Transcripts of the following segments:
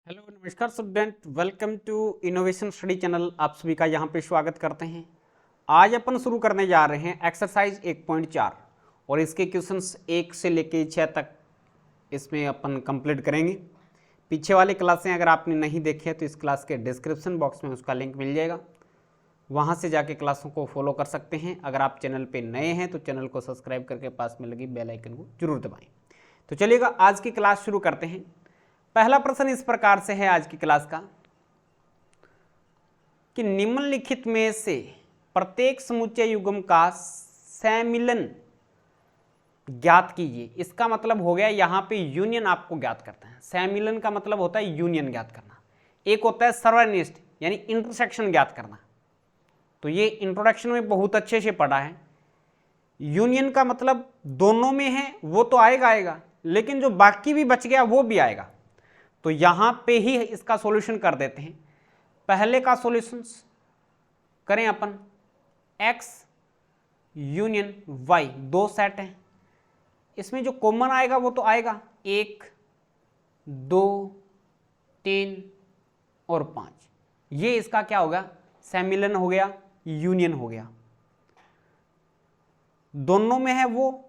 Hello नमस्कार student, welcome to innovation study channel. आप सभी का यहाँ पे स्वागत करते हैं। आज अपन शुरू करने जा रहे हैं एक्सरसाइज 1.4 और इसके क्वेश्चंस 1 से लेके 6 तक इसमें अपन कंप्लीट करेंगे। पीछे वाली क्लासें अगर आपने नहीं देखे तो इस क्लास के डिस्क्रिप्शन बॉक्स में उसका लिंक मिल जाएगा, वहाँ से जाके क्लासों को फॉलो कर सकते हैं। अगर आप चैनल पर नए हैं तो चैनल को सब्सक्राइब करके पास में लगी बेल आइकन को जरूर दबाएँ। तो चलिएगा आज की क्लास शुरू करते हैं। पहला प्रश्न इस प्रकार से है आज की क्लास का कि निम्नलिखित में से प्रत्येक समुच्चय युग्म का सम्मिलन ज्ञात कीजिए। इसका मतलब हो गया यहां पे यूनियन आपको ज्ञात करता है। सम्मिलन का मतलब होता है यूनियन ज्ञात करना। एक होता है सर्वनिष्ठ यानी इंटरसेक्शन ज्ञात करना, तो ये इंट्रोडक्शन में बहुत अच्छे से पढ़ा है। यूनियन का मतलब दोनों में है वो तो आएगा, लेकिन जो बाकी भी बच गया वो भी आएगा। तो यहां पे ही इसका सॉल्यूशन कर देते हैं। पहले का सॉल्यूशन करें अपन, x यूनियन y, दो सेट हैं, इसमें जो कॉमन आएगा वो तो आएगा 1, 2, 3 और 5। ये इसका क्या होगा, सम्मिलन हो गया, यूनियन हो गया। दोनों में है वो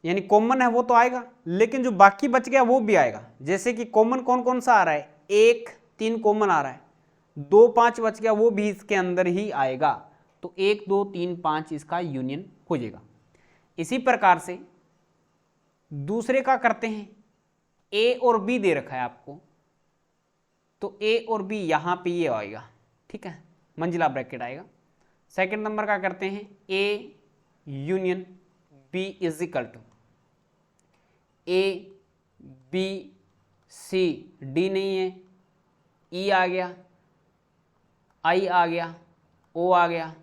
यानी कॉमन है वो तो आएगा, लेकिन जो बाकी बच गया वो भी आएगा। जैसे कि कॉमन कौन कौन सा आ रहा है, 1, 3 कॉमन आ रहा है, 2, 5 बच गया वो भी इसके अंदर ही आएगा। तो 1, 2, 3, 5 इसका यूनियन हो जाएगा। इसी प्रकार से दूसरे का करते हैं। ए और बी दे रखा है आपको, तो ए और बी यहां पे ये आएगा, ठीक है, मंजिला ब्रैकेट आएगा। सेकंड नंबर का करते हैं, A union B is equal to A B C, D नहीं है, ई आ गया, आई आ गया, ओ आ गया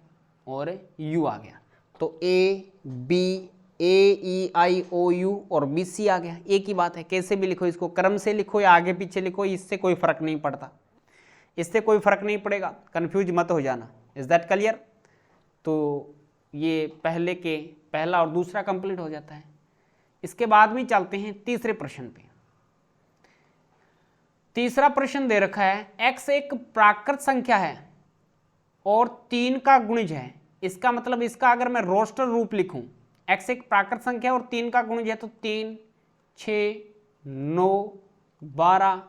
और यू आ गया। तो A B, A E I O U और बी सी आ गया। एक ही बात है, कैसे भी लिखो, इसको क्रम से लिखो या आगे पीछे लिखो, इससे कोई फर्क नहीं पड़ता, इससे कोई फर्क नहीं पड़ेगा, कंफ्यूज मत हो जाना। Is that clear? तो ये पहला और दूसरा कंप्लीट हो जाता है। इसके बाद में चलते हैं तीसरे प्रश्न पे। तीसरा प्रश्न दे रखा है, x एक प्राकृत संख्या है और 3 का गुणज है। इसका मतलब इसका अगर मैं रोस्टर रूप लिखूं, x एक प्राकृत संख्या और 3 का गुणज है, तो 3, 6, 9, 12,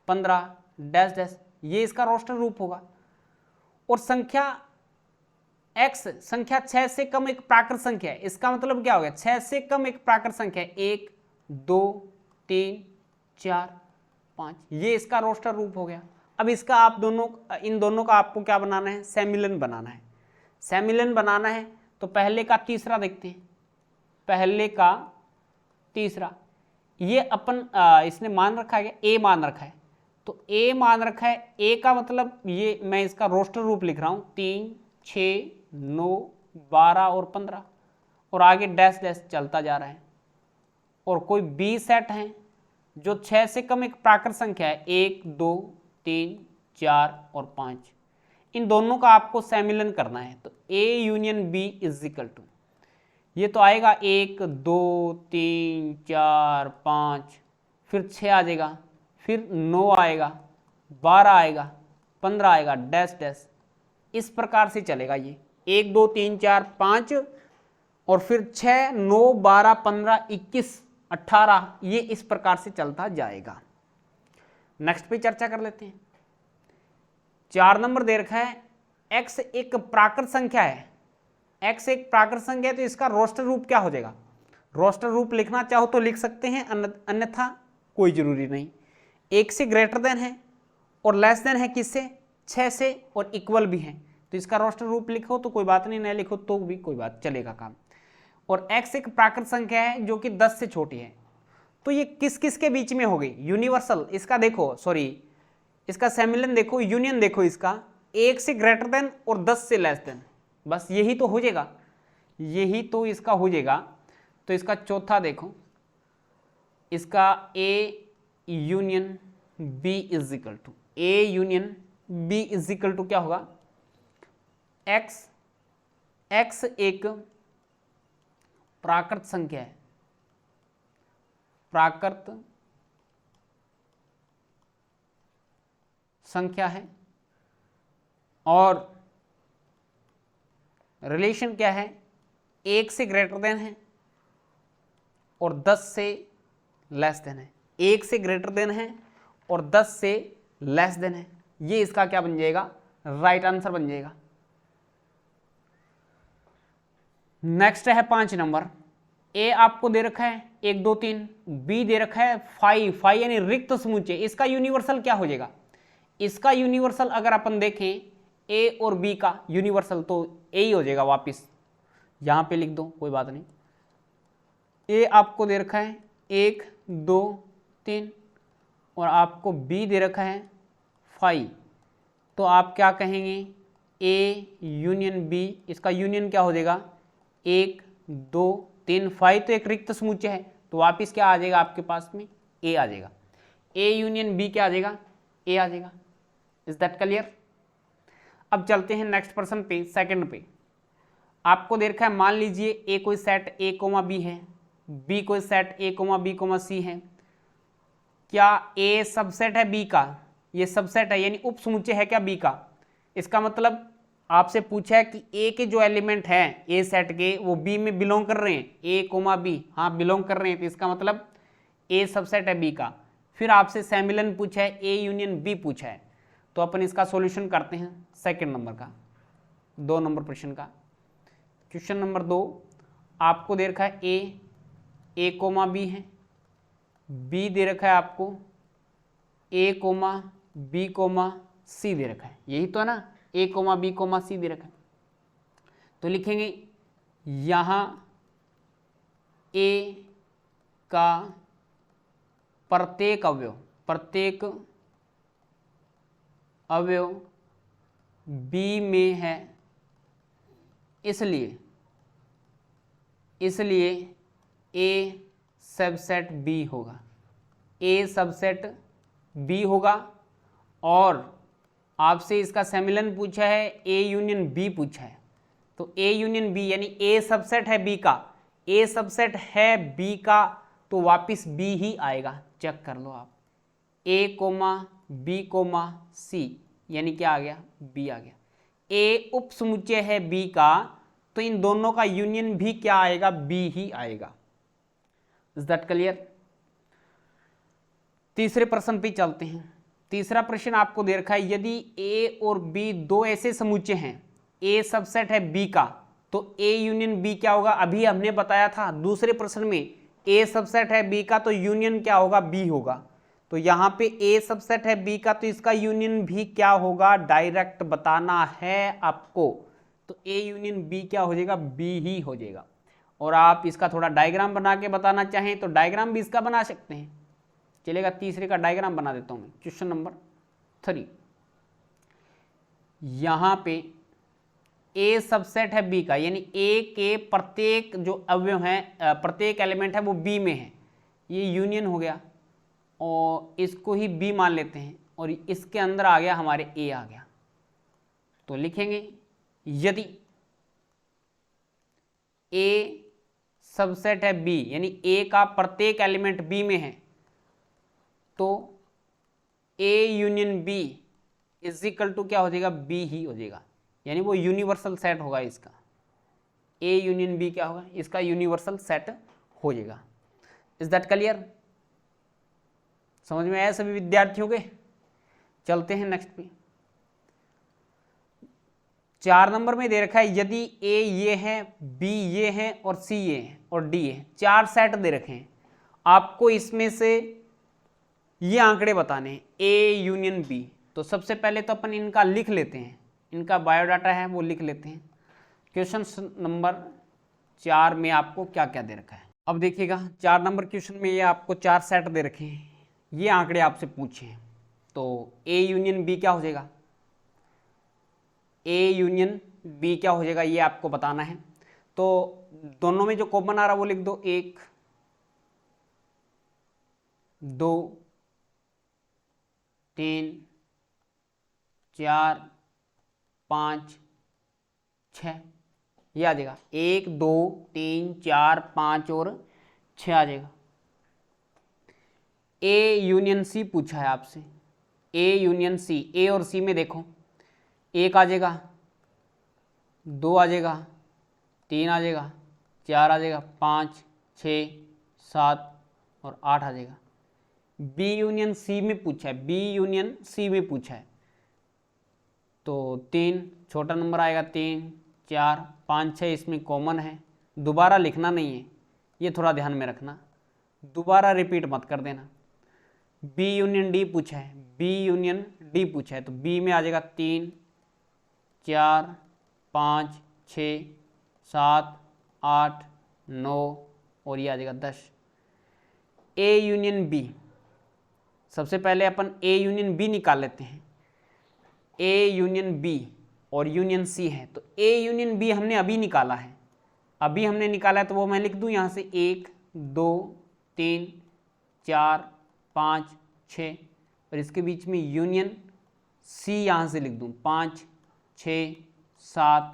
15 डैश डैश, ये इसका रोस्टर रूप होगा। और संख्या x संख्या 6 से कम एक प्राकृत संख्या है। इसका मतलब क्या हो गया, 6 से कम एक प्राकृत संख्या है, 1, 2, 3, 4, 5, ये इसका रोस्टर रूप हो गया। अब इसका आप इन दोनों का आपको क्या बनाना है, सम्मिलन बनाना है। सम्मिलन बनाना है तो पहले का तीसरा देखते हैं। पहले का तीसरा, ये अपन इसने मान रखा है, ए मान रखा है, तो ए मान रखा है। ए का मतलब ये मैं इसका रोस्टर रूप लिख रहा हूं, 3, 6, 9, 12 और 15 और आगे डैश डैश चलता जा रहा है। और कोई बी सेट है जो 6 से कम एक प्राकृत संख्या है, 1, 2, 3, 4 और 5, इन दोनों का आपको सम्मिलन करना है। तो A union B is equal to, ये तो आएगा 1, 2, 3, 4, 5, फिर 6 आ जाएगा, फिर 9 आएगा, 12 आएगा, 15 आएगा, डैश डैश, इस प्रकार से चलेगा ये 1, 2, 3, 4, 5 और फिर 6, 9, 12, 15, 21, 18, ये इस प्रकार से चलता जाएगा। नेक्स्ट पे चर्चा कर लेते हैं। 4 नंबर दे रखा है, x एक प्राकृत संख्या है। x एक प्राकृत संख्या है तो इसका रोस्टर रूप क्या हो जाएगा। रोस्टर रूप लिखना चाहो तो लिख सकते हैं, अन्यथा कोई जरूरी नहीं। 1 से ग्रेटर देन है और लेस देन है किससे, 6 से, और इक्वल भी है, तो इसका रोस्टर रूप लिखो तो कोई बात नहीं, लिखो तो भी कोई बात चलेगा काम। और x एक प्राकृत संख्या है जो कि 10 से छोटी है, तो ये किस किस के बीच में हो गई, यूनिवर्सल। इसका देखो, सॉरी, इसका सम्मिलन देखो, यूनियन देखो, इसका 1 से ग्रेटर देन और 10 से लेस देन, बस यही तो हो जाएगा, यही तो इसका हो जाएगा। तो इसका चौथा देखो, इसका A union B is equal to, A union B is equal to क्या होगा, x एक प्राकृत संख्या है, प्राकृत संख्या है और रिलेशन क्या है, 1 से ग्रेटर देन है और 10 से लेस देन है। 1 से ग्रेटर देन है और 10 से लेस देन है। ये इसका क्या बन जाएगा, राइट आंसर बन जाएगा। नेक्स्ट है 5 नंबर। ए आपको दे रखा है 1 2 3, बी दे रखा है 5 5 यानी रिक्त समुच्चय। इसका यूनिवर्सल क्या हो जाएगा, इसका यूनिवर्सल अगर अपन देखें ए और बी का यूनिवर्सल तो ए ही हो जाएगा। वापिस यहां पे लिख दो, कोई बात नहीं। ए आपको दे रखा है 1 2 3 और आपको बी दे रखा है 5, तो आप क्या कहेंगे, ए यूनियन बी। इसका यूनियन क्या हो जाएगा, 1 2 3 5 तो एक रिक्त समुच्चय है, तो वापिस क्या आ जाएगा आपके पास में, ए आ जाएगा। ए यूनियन बी क्या आ जाएगा, ए आ जाएगा। Is that clear. अब चलते हैं नेक्स्ट पर्सन पे, सेकंड पे। आपको दे रखा है, मान लीजिए ए कोई सेट ए कोमा बी है, बी कोई set A comma B comma C है। क्या ए सबसेट है बी का, ये सबसेट है यानी उप समुच्चय है क्या बी का। इसका मतलब आपसे पूछा है कि ए के जो एलिमेंट हैं ए सेट के वो बी में बिलोंग कर रहे हैं, ए कोमा बी, हाँ बिलोंग कर रहे हैं, तो इसका मतलब ए सबसेट है बी का। फिर आपसे सेमिलन पूछा है, ए यूनियन बी पूछा है, तो अपन इसका सॉल्यूशन करते हैं सेकंड नंबर का, 2 नंबर प्रश्न का। क्वेश्चन नंबर 2 आपको दे रखा है ए कोमा बी है, बी दे रखा है आपको ए कोमा बी कोमा सी दे रखा है, यही तो है ना, ए कोमा बी कोमा सी दे रखा है। तो लिखेंगे यहां ए का प्रत्येक अवयव बी में है, इसलिए ए सबसेट बी होगा, ए सबसेट बी होगा। और आपसे इसका सेमिलन पूछा है, ए यूनियन बी पूछा है, तो ए यूनियन बी यानी ए सबसेट है बी का, ए सबसेट है बी का, तो वापिस बी ही आएगा। चेक कर लो आप, ए कोमा बी कोमा सी यानी क्या आ गया, बी आ गया। ए उप समुच्चय है बी का, तो इन दोनों का यूनियन भी क्या आएगा, बी ही आएगा। Is that clear. तीसरे प्रश्न पे चलते हैं। तीसरा प्रश्न आपको दे रखा है, यदि ए और बी दो ऐसे समुच्चय हैं, ए सबसेट है बी का, तो ए यूनियन बी क्या होगा। अभी हमने बताया था दूसरे प्रश्न में ए सबसेट है बी का तो यूनियन क्या होगा, बी होगा। तो यहाँ पे ए सबसेट है बी का, तो इसका यूनियन भी क्या होगा, डायरेक्ट बताना है आपको। तो ए यूनियन बी क्या हो जाएगा, बी ही हो जाएगा। और आप इसका थोड़ा डायग्राम बना के बताना चाहें तो डायग्राम भी इसका बना सकते हैं, चलेगा। तीसरे का डायग्राम बना देता हूं मैं। क्वेश्चन नंबर 3, यहां पे ए सबसेट है बी का, यानी ए के प्रत्येक जो अवयव हैं, प्रत्येक एलिमेंट है वो बी में है, ये यूनियन हो गया और इसको ही बी मान लेते हैं और इसके अंदर आ गया हमारे ए आ गया। तो लिखेंगे यदि ए सबसेट है बी यानी ए का प्रत्येक एलिमेंट बी में है, तो A union B is equal to क्या हो जाएगा, बी ही हो जाएगा, यानी वो यूनिवर्सल सेट होगा इसका। ए यूनियन बी क्या होगा, इसका यूनिवर्सल सेट हो जाएगा। Is that clear. समझ में आया सभी विद्यार्थियों के। चलते हैं नेक्स्ट पे। 4 नंबर में दे रखा है, यदि ए ये है, बी ये है और सी ये है और डी है, 4 सेट दे रखे हैं। आपको इसमें से ये आंकड़े बताने हैं, ए यूनियन बी। तो सबसे पहले तो अपन इनका लिख लेते हैं, इनका बायोडाटा है वो लिख लेते हैं। क्वेश्चन नंबर 4 में आपको क्या क्या दे रखा है। अब देखिएगा 4 नंबर क्वेश्चन में ये आपको 4 सेट दे रखे हैं, ये आंकड़े आपसे पूछे हैं। तो ए यूनियन बी क्या हो जाएगा, ए यूनियन बी क्या हो जाएगा ये आपको बताना है। तो दोनों में जो कॉमन आ रहा है वो लिख दो, 1 2 3 4 5 6 ये आ जाएगा। 1 2 3 4 5 और 6 आ जाएगा। ए यूनियन सी पूछा है आपसे, ए यूनियन सी, ए और सी में देखो 1 आ जाएगा, 2 आ जाएगा, 3 आ जाएगा, 4 आ जाएगा, 5, 6, 7 और 8 आ जाएगा। बी यूनियन सी में पूछा है, बी यूनियन सी में पूछा है, तो 3 छोटा नंबर आएगा, 3, 4, 5, 6 इसमें कॉमन है, दोबारा लिखना नहीं है, ये थोड़ा ध्यान में रखना, दोबारा रिपीट मत कर देना। बी यूनियन डी पूछा है, बी यूनियन डी पूछा है, तो बी में आ जाएगा 3, 4, 5, 6, 7, 8, 9 और ये आ जाएगा 10। ए यूनियन बी, सबसे पहले अपन ए यूनियन बी निकाल लेते हैं। ए यूनियन बी और यूनियन सी है, तो ए यूनियन बी हमने अभी निकाला है, अभी हमने निकाला है, तो वो मैं लिख दूं यहाँ से 1, 2, 3, 4, 5, 6 और इसके बीच में यूनियन सी यहाँ से लिख दूं 5, 6, 7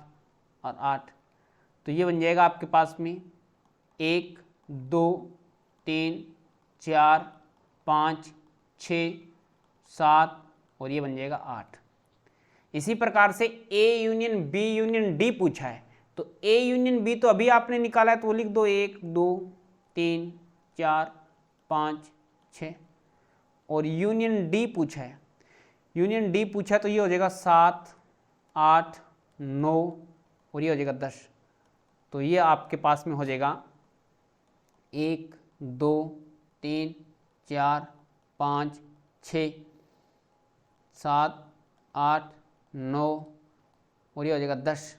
और 8। तो ये बन जाएगा आपके पास में 1, 2, 3, 4, 5, 6, 7 और ये बन जाएगा 8। इसी प्रकार से A union B union D पूछा है, तो ए यूनियन बी तो अभी आपने निकाला है, तो वो लिख दो 1, 2, 3, 4, 5, 6 और यूनियन डी पूछा है, यूनियन डी पूछा है तो ये हो जाएगा 7, 8, 9 और ये हो जाएगा 10। तो ये आपके पास में हो जाएगा 1, 2, 3, 4, 5, 6, 7, 8, 9 और ये हो जाएगा 10।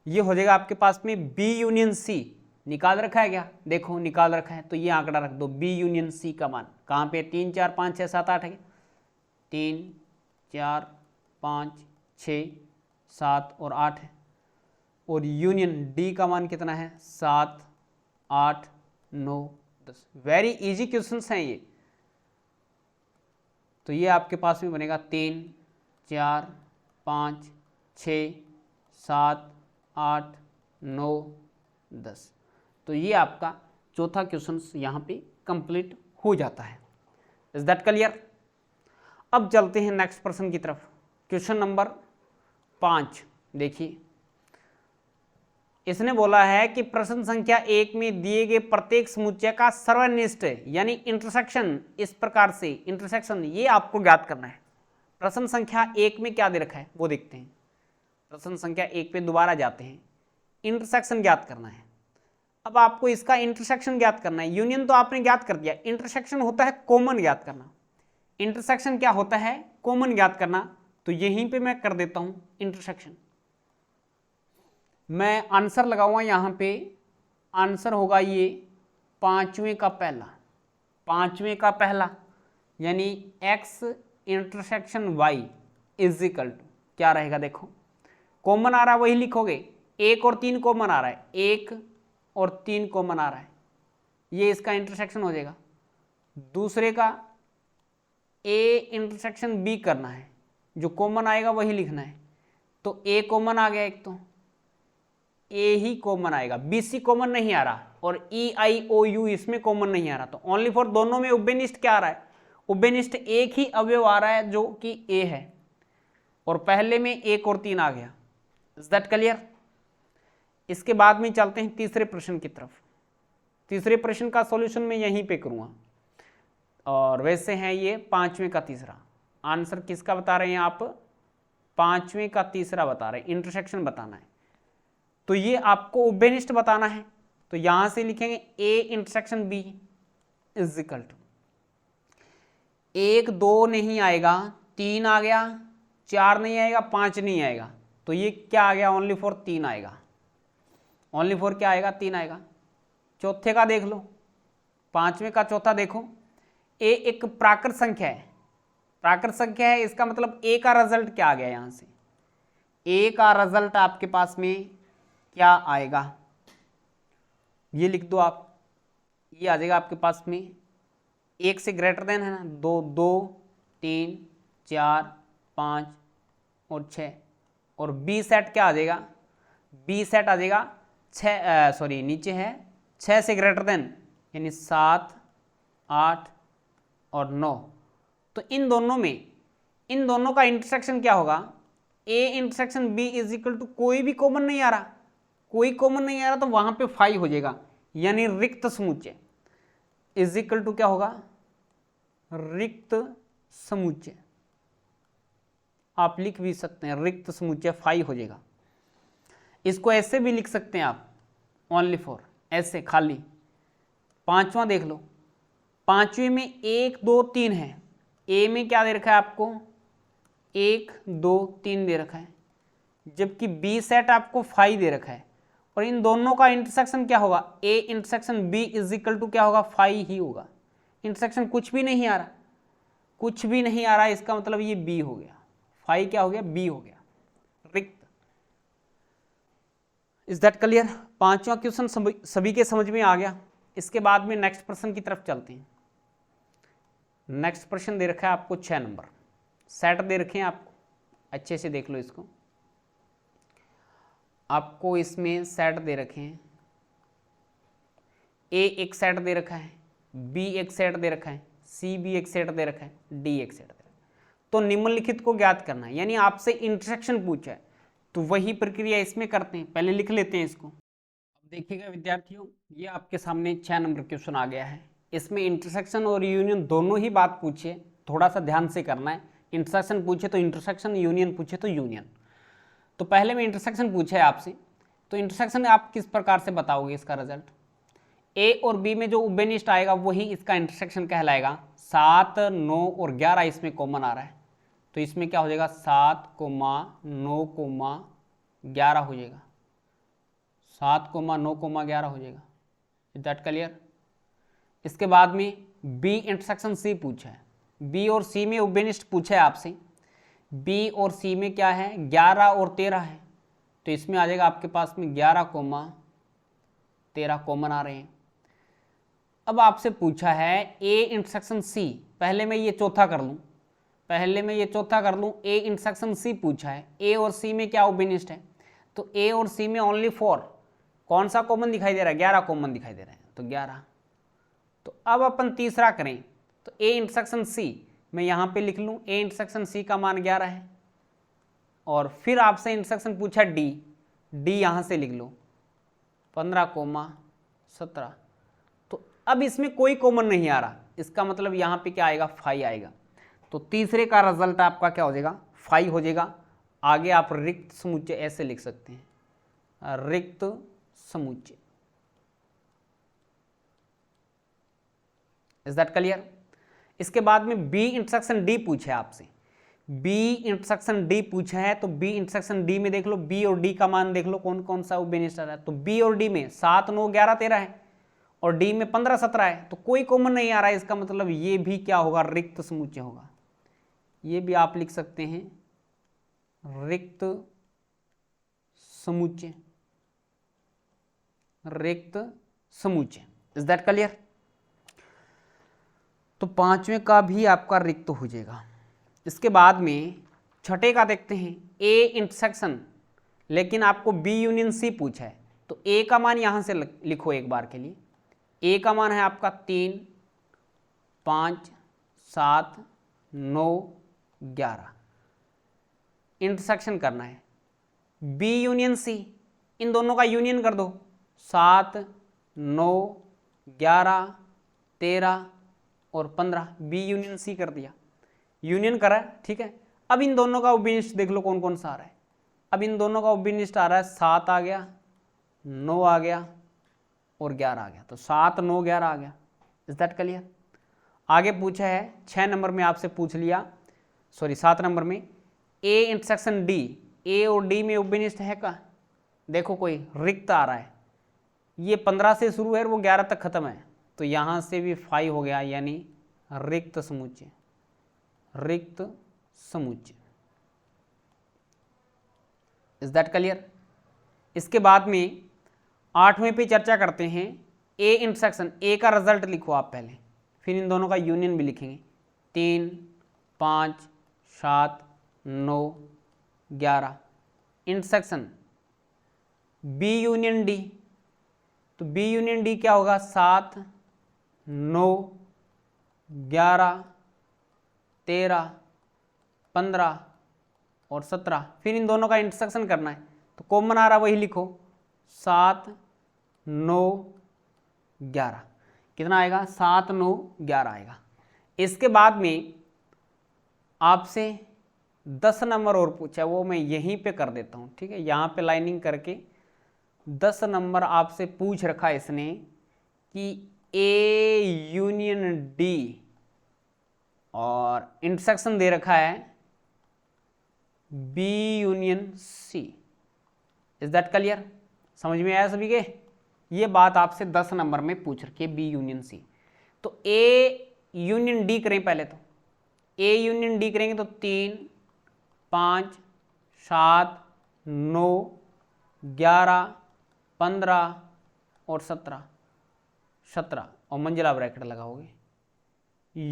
ये हो जाएगा आपके पास में बी यूनियन सी। निकाल रखा है क्या? देखो निकाल रखा है, तो ये आंकड़ा रख दो, बी यूनियन सी का मान कहाँ पे? 3, 4, 5, 6, 7, 8 है, 3, 4, 5, 6, 7 और 8 है। और यूनियन डी का मान कितना है? 7, 8, 9, 10। वेरी इजी क्वेश्चंस हैं ये। तो ये आपके पास में बनेगा 3, 4, 5, 6, 7, 8, 9, 10। तो ये आपका चौथा क्वेश्चन यहाँ पे कंप्लीट हो जाता है। Is that clear? अब चलते हैं नेक्स्ट प्रश्न की तरफ। क्वेश्चन नंबर 5 देखिए, इसने बोला है कि प्रश्न संख्या 1 में दिए गए प्रत्येक समुच्चय का सर्वनिष्ठ यानी इंटरसेक्शन, इस प्रकार से इंटरसेक्शन ये आपको ज्ञात करना है। प्रश्न संख्या 1 में क्या दे रखा है वो देखते हैं। प्रश्न संख्या 1 पे दोबारा जाते हैं, इंटरसेक्शन ज्ञात करना है। अब आपको इसका इंटरसेक्शन ज्ञात करना है। यूनियन तो आपने ज्ञात कर दिया, इंटरसेक्शन होता है कॉमन ज्ञात करना। इंटरसेक्शन क्या होता है? कॉमन ज्ञात करना। तो यहीं पे मैं कर देता हूं इंटरसेक्शन। मैं आंसर लगाऊंगा यहां पे, आंसर होगा ये 5वें का पहला, 5वें का पहला यानी x intersection y is equal to क्या रहेगा? देखो कॉमन आ रहा है वही लिखोगे, 1 और 3 कॉमन आ रहा है, 1 और 3 कॉमन आ रहा है, ये इसका इंटरसेक्शन हो जाएगा। दूसरे का a इंटरसेक्शन b करना है, जो कॉमन आएगा वही लिखना है। तो a कॉमन आ गया, एक तो a ही कॉमन आएगा, bc कॉमन नहीं आ रहा और e i o u इसमें कॉमन नहीं आ रहा। तो ओनली फॉर दोनों में उभयनिष्ठ क्या आ रहा है? उभयनिष्ठ एक ही अवयव आ रहा है जो कि a है, और पहले में 1 और 3 आ गया। Is that clear? इसके बाद में चलते हैं तीसरे प्रश्न की तरफ। तीसरे प्रश्न का सॉल्यूशन मैं यहीं पे करूंगा, और वैसे है ये 5वें का तीसरा। आंसर किसका बता रहे हैं आप? 5वें का तीसरा बता रहे हैं, इंटरसेक्शन बताना है। तो ये आपको उभयनिष्ठ बताना है, तो यहां से लिखेंगे a intersection b is equal to 1, 2 नहीं आएगा, 3 आ गया, 4 नहीं आएगा, 5 नहीं आएगा, तो ये क्या आ गया? ओनली फॉर 3 आएगा। ओनली फॉर क्या आएगा? 3 आएगा। चौथे का देख लो, 5वें का चौथा देखो, a एक प्राकृत संख्या है, प्राकृत संख्या है, इसका मतलब a का रिजल्ट क्या आ गया? यहां से a का रिजल्ट आपके पास में क्या आएगा? ये लिख दो आप, ये आ जाएगा आपके पास में 1 से ग्रेटर देन है ना, 2, 2, 3, 4, 5 और 6, और b सेट क्या आ जाएगा? b सेट आ जाएगा 6, सॉरी नीचे है 6 से ग्रेटर देन यानी 7, 8 और 9। तो इन दोनों में इन दोनों का इंटरसेक्शन क्या होगा, A intersection B is equal to, कोई भी कॉमन नहीं आ रहा, कोई कॉमन नहीं आ रहा तो वहां पे फाई हो जाएगा, यानी रिक्त समुच्चय इज इक्वल टू क्या होगा, रिक्त समुच्चय। आप लिख भी सकते हैं रिक्त समुच्चय फाई हो जाएगा। इसको ऐसे भी लिख सकते हैं आप, ओनली फॉर, ऐसे खाली। पांचवा देख लो, पांचवे में 1 2 3 है, ए में क्या दे रखा है आपको, 1 2 3 दे रखा है, जबकि बी सेट आपको फाई दे रखा है, और इन दोनों का इंटरसेक्शन क्या होगा, A intersection B is equal to क्या होगा, फाई ही होगा। इंटरसेक्शन कुछ भी नहीं आ रहा, कुछ भी नहीं आ रहा, इसका मतलब ये बी हो गया, फाई क्या हो गया, बी हो गया, रिक्त। Is that clear? पांचवा क्वेश्चन सभी के समझ में आ गया। इसके बाद में नेक्स्ट प्रश्न की तरफ चलते हैं। नेक्स्ट प्रश्न दे रखा है आपको 6 नंबर, सेट दे रखे हैं आपको, अच्छे से देख लो इसको। आपको इसमें सेट दे रखे हैं, ए एक सेट दे रखा है, बी एक सेट दे रखा है, सी भी एक सेट दे रखा है, डी एक सेट दे रखा है। तो निम्नलिखित को ज्ञात करना है, यानी आपसे इंटरसेक्शन पूछा है, तो वही प्रक्रिया इसमें करते हैं। पहले लिख लेते हैं इसको। अब देखिएगा विद्यार्थियों, ये आपके सामने 6 नंबर क्वेश्चन आ गया है। इसमें इंटरसेक्शन और यूनियन दोनों ही बात पूछे, थोड़ा सा ध्यान से करना है। इंटरसेक्शन पूछे तो इंटरसेक्शन, यूनियन पूछे तो यूनियन। तो पहले में इंटरसेक्शन पूछे आपसे, तो इंटरसेक्शन आप किस प्रकार से बताओगे इसका रिजल्ट। ए और बी में जो उभयनिष्ठ आएगा वही इसका इंटरसेक्शन कहलाएगा। 7 9 और 11 इसमें कॉमन आ रहा है, तो इसमें क्या हो जाएगा, 7 9 11 हो जाएगा, 7 9 11 हो जाएगा। Is that clear? इसके बाद में बी इंटरसेक्शन सी पूछा है, बी और सी में उभयनिष्ठ पूछा है आपसे। बी और सी में क्या है, 11 और 13 है, तो इसमें आ जाएगा आपके पास में 11 13 कॉमन आ रहे हैं। अब आपसे पूछा है ए इंटरसेक्शन सी, पहले मैं ये चौथा कर लूँ, ए इंटरसेक्शन सी पूछा है। ए और सी में क्या उभयनिष्ठ है, तो ए और सी में ओनली 4, कौन सा कॉमन दिखाई दे रहा है, 11 कॉमन दिखाई दे रहा है, तो 11। तो अब अपन तीसरा करें, तो ए इंटरसेक्शन सी मैं यहाँ पे लिख लूँ, ए इंटरसेक्शन सी का मान 11 है, और फिर आपसे इंटरसेक्शन पूछा डी, डी यहाँ से लिख लो 15 17। तो अब इसमें कोई कॉमन नहीं आ रहा, इसका मतलब यहाँ पे क्या आएगा, फाई आएगा। तो तीसरे का रिजल्ट आपका क्या हो जाएगा, फाई हो जाएगा। आगे आप रिक्त समुच्चय ऐसे लिख सकते हैं, रिक्त समुच्चय। Is that clear? इसके बाद में बी इंटरसेक्शन डी पूछे आपसे, बी इंटरसेक्शन डी पूछा है, तो बी इंटरसेक्शन डी में देख लो, बी और डी का मान देख लो कौन कौन सा उभयनिष्ठ है। तो बी और डी में 7 9 11 13 है, और डी में 15 17 है, तो कोई कॉमन नहीं आ रहा है, इसका मतलब ये भी क्या होगा, रिक्त समुच्चय होगा। ये भी आप लिख सकते हैं रिक्त समुच्चय, रिक्त समुच्चय। Is that clear? तो पांचवें का भी आपका रिक्त हो जाएगा। इसके बाद में छठे का देखते हैं, ए इंटरसेक्शन, लेकिन आपको बी यूनियन सी पूछा है, तो ए का मान यहां से लिखो एक बार के लिए। ए का मान है आपका 3 5 7 9 11, इंटरसेक्शन करना है। बी यूनियन सी, इन दोनों का यूनियन कर दो, 7 9 11 13 और 15, बी यूनियन सी कर दिया, यूनियन करा, ठीक है। अब इन दोनों का उभयनिष्ठ देख लो कौन कौन सा आ रहा है। अब इन दोनों का उभयनिष्ठ आ रहा है, 7 आ गया, 9 आ गया और 11 आ गया, तो 7 9 11 आ गया। Is that clear? आगे पूछा है 6 नंबर में आपसे पूछ लिया, सॉरी 7 नंबर में, ए इंटरसेक्शन डी, ए और डी में उभयनिष्ठ है का, देखो कोई रिक्त आ रहा है, ये 15 से शुरू है, वो 11 तक खत्म है, तो यहां से भी 5 हो गया, यानी रिक्त समुच्चय, रिक्त समुच्चय। Is that clear? इसके बाद में 8वें पे चर्चा करते हैं, ए इंटरसेक्शन, ए का रिजल्ट लिखो आप पहले, फिर इन दोनों का यूनियन भी लिखेंगे। 3 5 7 9 11, इंटरसेक्शन बी यूनियन डी, तो बी यूनियन डी क्या होगा, 7 9 11 13 15 और 17, फिर इन दोनों का इंटरसेक्शन करना है तो कॉमन आ रहा वही लिखो, 7 9 11, कितना आएगा 7 9 11 आएगा। इसके बाद में आपसे 10 नंबर और पूछा, वो मैं यहीं पे कर देता हूँ, ठीक है, यहाँ पे लाइनिंग करके 10 नंबर आपसे पूछ रखा है इसने कि ए यूनियन डी और इंटरसेक्शन दे रखा है B union C. Is that clear? समझ में आया सभी के? ये बात आपसे 10 नंबर में पूछ रखी है बी यूनियन सी। तो ए यूनियन डी करें पहले, तो ए यूनियन डी करेंगे तो 3 5 7 9 11 15 और 17 और मंजिला ब्रैकेट लगाओगे।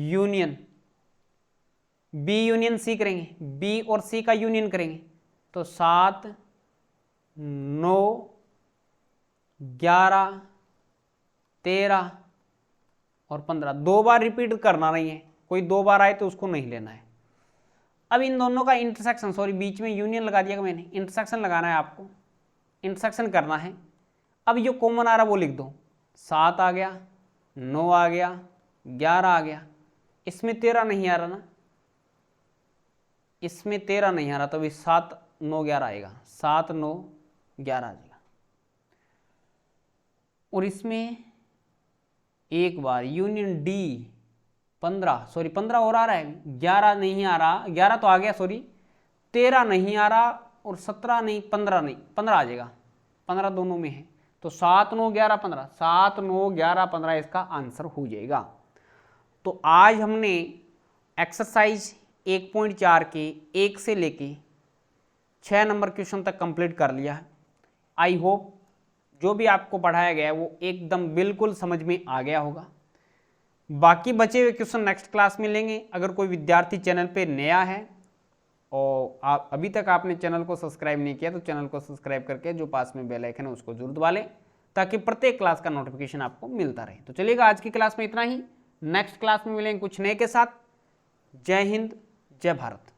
यूनियन बी यूनियन सी करेंगे, बी और सी का यूनियन करेंगे तो 7 9 11 13 और 15, 2 बार रिपीट करना नहीं है, कोई 2 बार आए तो उसको नहीं लेना है। अब इन दोनों का इंटरसेक्शन, सॉरी बीच में यूनियन लगा दिया मैंने, इंटरसेक्शन लगाना है आपको, इंटरसेक्शन करना है। अब जो कॉमन आ रहा वो लिख दो, 7 आ गया, 9 आ गया, 11 आ गया, इसमें 13 नहीं आ रहा ना, इसमें 13 नहीं आ रहा, तो अभी 7 9 11 आएगा, 7 9 11 आ जाएगा। और इसमें एक बार यूनियन डी 15, सॉरी 15 और आ रहा है, 11 नहीं आ रहा, 11 तो आ गया सॉरी, 13 नहीं आ रहा और 17 नहीं, 15 नहीं, 15 आ जाएगा, 15 दोनों में है, तो 7 9 11 15, 7 9 11 15 इसका आंसर हो जाएगा। तो आज हमने एक्सरसाइज 1.4 के 1 से लेके 6 नंबर क्वेश्चन तक कंप्लीट कर लिया है। आई होप जो भी आपको पढ़ाया गया है वो एकदम बिल्कुल समझ में आ गया होगा। बाकी बचे हुए क्वेश्चन नेक्स्ट क्लास में लेंगे। अगर कोई विद्यार्थी चैनल पे नया है और आप अभी तक आपने चैनल को सब्सक्राइब नहीं किया तो चैनल को सब्सक्राइब करके जो पास में बेल आइकन है उसको जरूर दबा लें ताकि प्रत्येक क्लास का नोटिफिकेशन आपको मिलता रहे। तो चलिएगा, आज की क्लास में इतना ही, नेक्स्ट क्लास में मिलेंगे कुछ नए के साथ। जय हिंद, जय भारत।